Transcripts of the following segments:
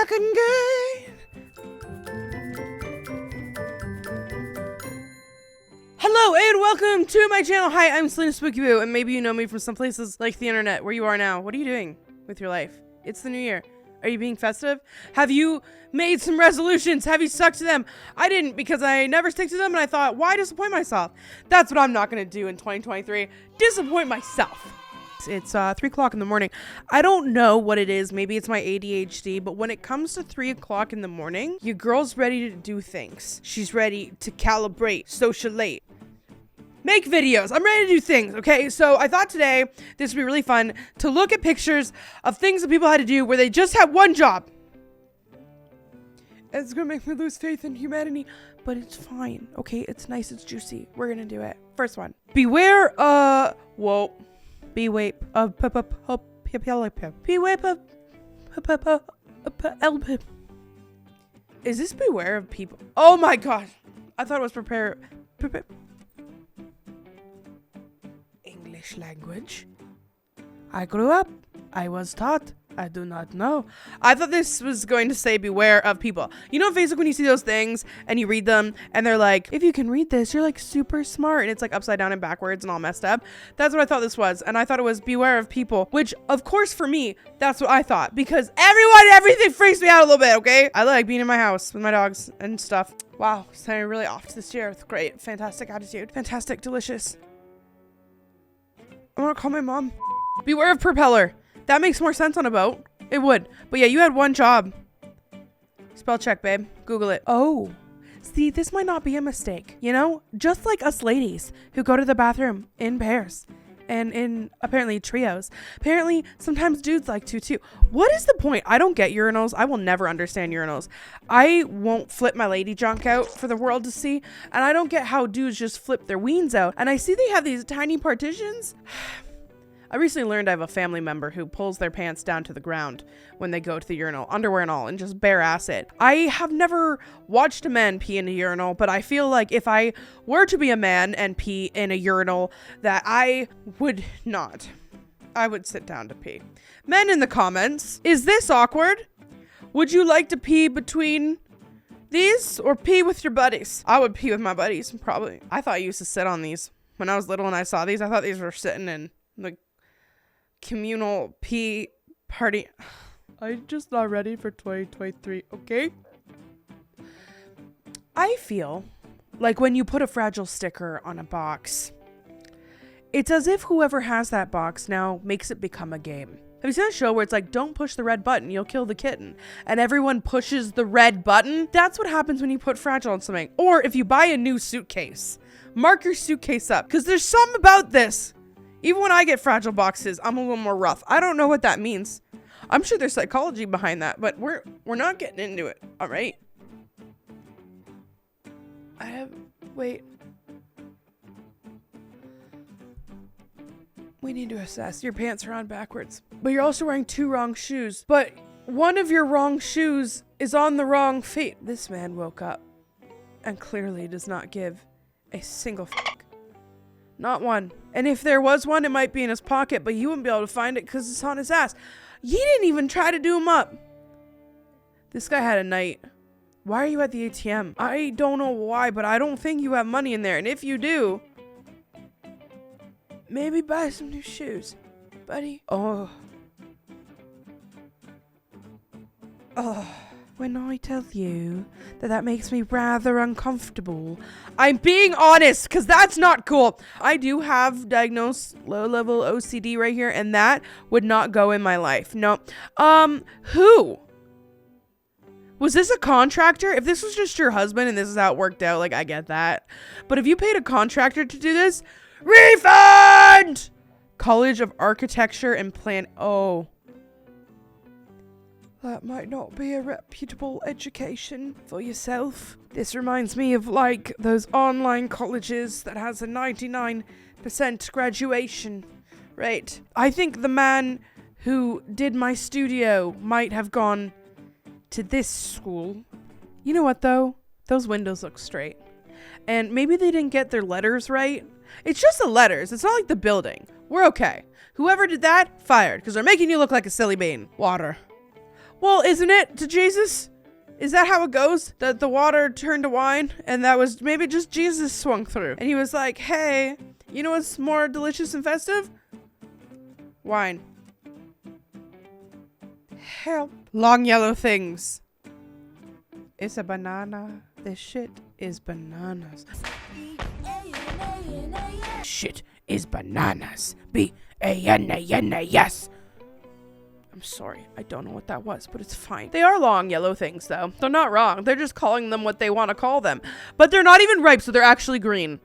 fucking good. Hello and welcome to my channel. Hi, I'm Celina BeautyXBoo, and maybe you know me from some places like the internet where you are now. What are you doing with your life? It's the new year. Are you being festive? Have you made some resolutions? Have you stuck to them? I didn't, because I never stick to them, and I thought, why disappoint myself? That's what I'm not going to do in 2023. Disappoint myself. It's 3 o'clock in the morning. I don't know what it is. Maybe it's my ADHD, but when it comes to 3 o'clock in the morning, your girl's ready to do things. She's ready to calibrate, socialite, make videos. I'm ready to do things, okay? So I thought today this would be really fun to look at pictures of things that people had to do where they just had one job. It's gonna make me lose faith in humanity, but it's fine, okay? It's nice, it's juicy. We're gonna do it. First one. Beware, whoa. Beware of Is this beware of people? Oh my gosh. I thought it was prepare. English language. I grew up. I was taught. I do not know. I thought this was going to say beware of people. You know on Facebook when you see those things and you read them and they're like, if you can read this, you're like super smart, and it's like upside down and backwards and all messed up. That's what I thought this was. And I thought it was beware of people, which of course for me, that's what I thought, because everything freaks me out a little bit, okay? I like being in my house with my dogs and stuff. Wow, starting really off this year with great, fantastic attitude. Fantastic, delicious. I want to call my mom. Beware of propeller. That makes more sense on a boat. It would. But yeah, you had one job. Spell check, babe. Google it. Oh. See, this might not be a mistake. You know? Just like us ladies who go to the bathroom in pairs. And in, apparently, trios. Apparently, sometimes dudes like to, too. What is the point? I don't get urinals. I will never understand urinals. I won't flip my lady junk out for the world to see. And I don't get how dudes just flip their weens out. And I see they have these tiny partitions. I recently learned I have a family member who pulls their pants down to the ground when they go to the urinal, underwear and all, and just bare ass it. I have never watched a man pee in a urinal, but I feel like if I were to be a man and pee in a urinal, that I would not. I would sit down to pee. Men in the comments, is this awkward? Would you like to pee between these or pee with your buddies? I would pee with my buddies, probably. I thought I used to sit on these. When I was little and I saw these, I thought these were sitting in the communal pee party. I'm just not ready for 2023, okay? I feel like when you put a fragile sticker on a box, it's as if whoever has that box now makes it become a game. Have you seen a show where it's like, don't push the red button, you'll kill the kitten, and everyone pushes the red button? That's what happens when you put fragile on something. Or if you buy a new suitcase, mark your suitcase up, because there's something about this. Even when I get fragile boxes, I'm a little more rough. I don't know what that means. I'm sure there's psychology behind that, but we're not getting into it. All right. Wait. We need to assess. Your pants are on backwards, but you're also wearing 2 wrong shoes. But one of your wrong shoes is on the wrong feet. This man woke up and clearly does not give a single fuck. Not one. And if there was one, it might be in his pocket, but you wouldn't be able to find it because it's on his ass. You didn't even try to do him up. This guy had a night. Why are you at the ATM? I don't know why, but I don't think you have money in there. And if you do, maybe buy some new shoes, buddy. Oh. When I tell you that makes me rather uncomfortable, I'm being honest, because that's not cool. I do have diagnosed low-level OCD right here, and that would not go in my life. No. Who? Was this a contractor? If this was just your husband and this is how it worked out, like, I get that. But if you paid a contractor to do this, refund! College of Architecture and Plan. Oh. That might not be a reputable education for yourself. This reminds me of like those online colleges that has a 99% graduation rate. I think the man who did my studio might have gone to this school. You know what though? Those windows look straight. And maybe they didn't get their letters right. It's just the letters. It's not like the building. We're okay. Whoever did that, fired, because they're making you look like a silly bean. Water. Well, isn't it to Jesus? Is that how it goes? That the water turned to wine and that was maybe just Jesus swung through. And he was like, hey, you know what's more delicious and festive? Wine. Help. Long yellow things. It's a banana. This shit is bananas. Shit is bananas. B-A-N-A-N-A-S. I'm sorry, I don't know what that was, but it's fine. They are long yellow things, though. They're not wrong. They're just calling them what they want to call them. But they're not even ripe, so they're actually green.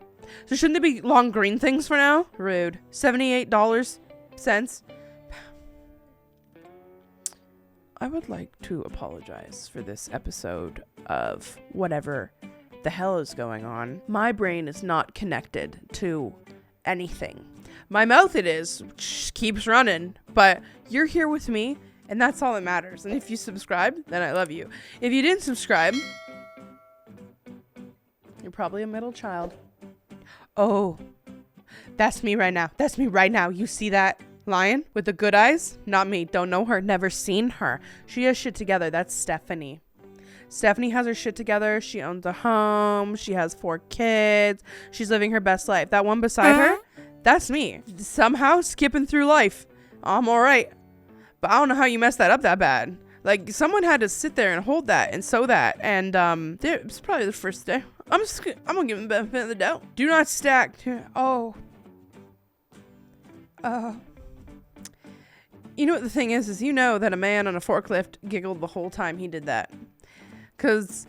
So shouldn't they be long green things for now? Rude. $78 cents. I would like to apologize for this episode of whatever the hell is going on. My brain is not connected to anything. My mouth it is, which keeps running, but you're here with me, and that's all that matters. And if you subscribed, then I love you. If you didn't subscribe, you're probably a middle child. Oh, that's me right now. That's me right now. You see that lion with the good eyes? Not me. Don't know her. Never seen her. She has shit together. That's Stephanie. Stephanie has her shit together. She owns a home. She has 4 kids. She's living her best life. That one beside her, that's me. Somehow skipping through life. I'm all right. But I don't know how you messed that up that bad. Like, someone had to sit there and hold that and sew that. And it was probably the first day. I'm gonna give them the benefit of the doubt. Do not stack. Oh. You know what the thing is you know that a man on a forklift giggled the whole time he did that. Because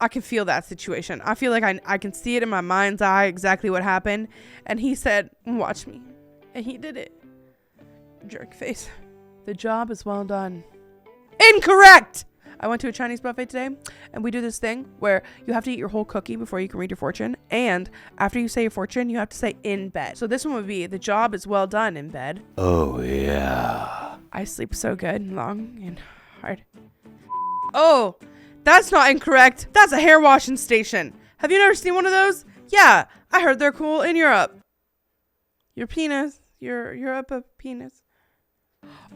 I can feel that situation. I feel like I can see it in my mind's eye exactly what happened. And he said, watch me. And he did it. Jerk face. The job is well done. Incorrect! I went to a Chinese buffet today, and we do this thing where you have to eat your whole cookie before you can read your fortune. And after you say your fortune, you have to say in bed. So this one would be, the job is well done in bed. Oh, yeah. I sleep so good and long and hard. Oh, that's not incorrect. That's a hair washing station. Have you never seen one of those? Yeah, I heard they're cool in Europe. Your penis. Your Europe a penis.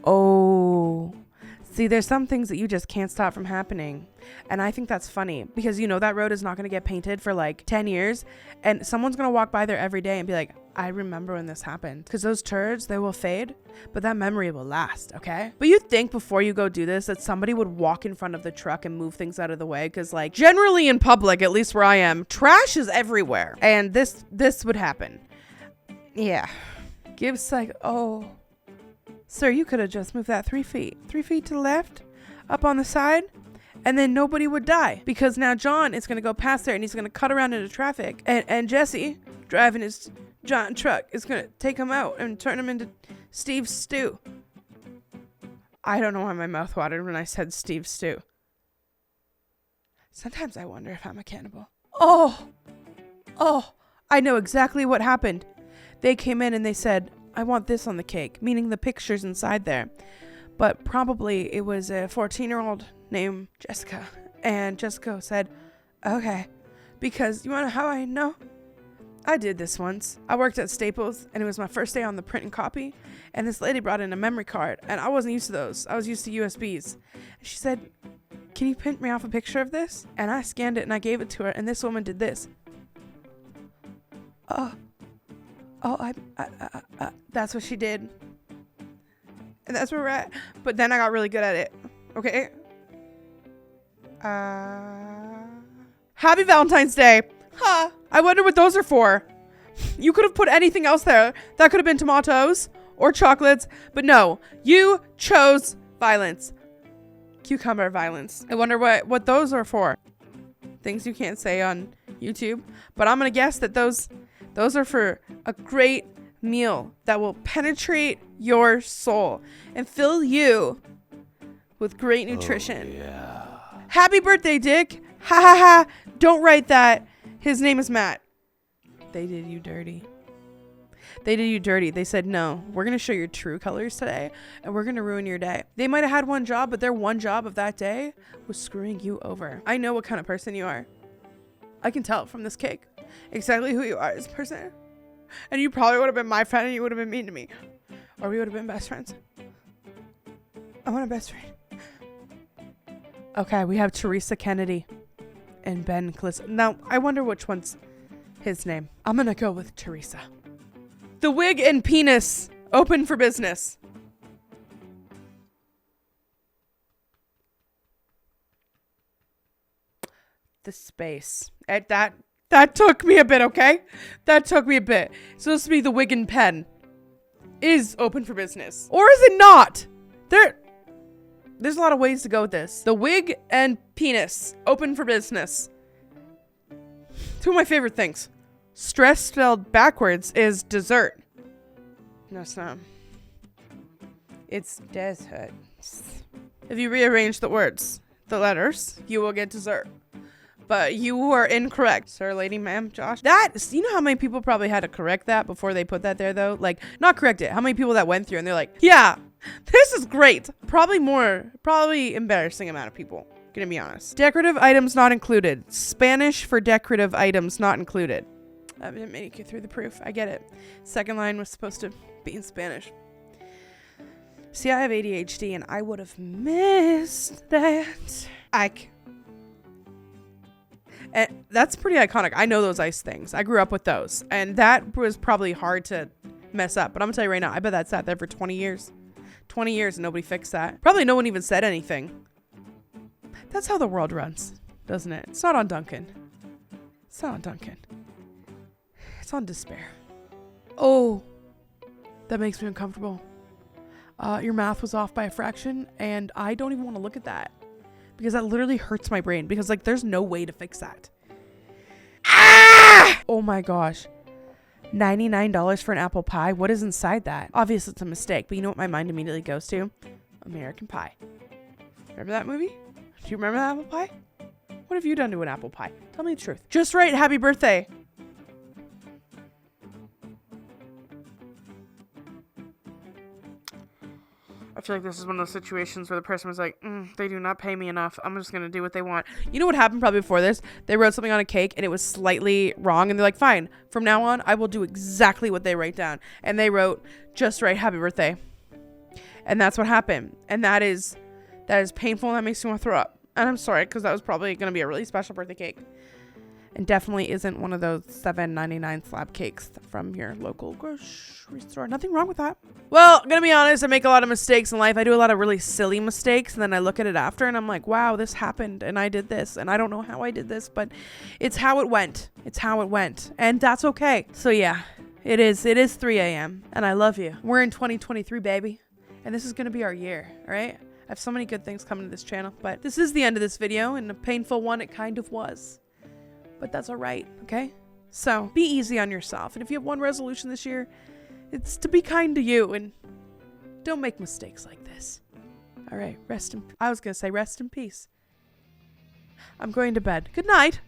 Oh. See, there's some things that you just can't stop from happening. And I think that's funny because, you know, that road is not going to get painted for like 10 years. And someone's going to walk by there every day and be like, I remember when this happened. Because those turds, they will fade, but that memory will last, okay? But you'd think before you go do this that somebody would walk in front of the truck and move things out of the way. Because like generally in public, at least where I am, trash is everywhere. And this would happen. Yeah. Gibbs like, oh. Sir, you could have just moved that 3 feet. 3 feet to the left, up on the side, and then nobody would die. Because now John is going to go past there and he's going to cut around into traffic. And Jesse, driving his giant truck, is going to take him out and turn him into Steve's stew. I don't know why my mouth watered when I said Steve's stew. Sometimes I wonder if I'm a cannibal. Oh, I know exactly what happened. They came in and they said, I want this on the cake, meaning the pictures inside there. But probably it was a 14-year-old named Jessica. And Jessica said, okay, because you want to know how I know? I did this once. I worked at Staples and it was my first day on the print and copy. And this lady brought in a memory card and I wasn't used to those. I was used to USBs. And she said, can you print me off a picture of this? And I scanned it and I gave it to her. And this woman did this. That's what she did. And that's where we're at. But then I got really good at it. Okay. Happy Valentine's Day. Huh. I wonder what those are for. You could have put anything else there. That could have been tomatoes or chocolates. But no, you chose violence. Cucumber violence. I wonder what those are for. Things you can't say on YouTube. But I'm going to guess that those are for a great meal that will penetrate your soul and fill you with great nutrition. Oh, yeah. Happy birthday, Dick. Ha ha ha. Don't write that. His name is Matt. They did you dirty. They did you dirty. They said, no, we're going to show your true colors today and we're going to ruin your day. They might have had one job, but their one job of that day was screwing you over. I know what kind of person you are. I can tell from this cake exactly who you are as a person. And you probably would have been my friend and you would have been mean to me. Or we would have been best friends. I want a best friend. Okay, we have Teresa Kennedy and Ben Cliss. Now, I wonder which one's his name. I'm gonna go with Teresa. The wig and penis open for business. The space. That took me a bit, okay? That took me a bit. It's supposed to be the wig and pen is open for business. Or is it not? There's a lot of ways to go with this. The wig and penis open for business. Two of my favorite things. Stress spelled backwards is dessert. No, it's not. It's dessert. If you rearrange the words, the letters, you will get dessert. But you are incorrect, sir, lady, ma'am, Josh. You know how many people probably had to correct that before they put that there, though? Like, not correct it. How many people that went through and they're like, yeah, this is great. Probably embarrassing amount of people. Gonna be honest. Decorative items not included. Spanish for decorative items not included. That didn't make you through the proof. I get it. Second line was supposed to be in Spanish. See, I have ADHD and I would have missed that. And that's pretty iconic. I know those ice things. I grew up with those. And that was probably hard to mess up. But I'm going to tell you right now, I bet that sat there for 20 years. 20 years and nobody fixed that. Probably no one even said anything. That's how the world runs, doesn't it? It's not on Duncan. It's not on Duncan. It's on despair. Oh, that makes me uncomfortable. Your math was off by a fraction, and I don't even want to look at that. Because that literally hurts my brain. Because, like, there's no way to fix that. Ah! Oh, my gosh. $99 for an apple pie? What is inside that? Obviously, it's a mistake. But you know what my mind immediately goes to? American Pie. Remember that movie? Do you remember that apple pie? What have you done to an apple pie? Tell me the truth. Just right. Happy birthday. I feel like this is one of those situations where the person was like, they do not pay me enough. I'm just going to do what they want. You know what happened probably before this? They wrote something on a cake and it was slightly wrong. And they're like, fine, from now on, I will do exactly what they write down. And they wrote, just right, happy birthday. And that's what happened. And that is painful. And that makes me want to throw up. And I'm sorry, because that was probably going to be a really special birthday cake. And definitely isn't one of those $7.99 slab cakes from your local grocery store. Nothing wrong with that. Well, I'm going to be honest, I make a lot of mistakes in life. I do a lot of really silly mistakes, and then I look at it after, and I'm like, wow, this happened, and I did this, and I don't know how I did this, but it's how it went. It's how it went, and that's okay. So, yeah, it is 3 a.m., and I love you. We're in 2023, baby, and this is going to be our year, all right? I have so many good things coming to this channel, but this is the end of this video, and a painful one it kind of was. But that's all right, okay? So, be easy on yourself. And if you have one resolution this year, it's to be kind to you and don't make mistakes like this. All right, rest in peace. I'm going to bed. Good night.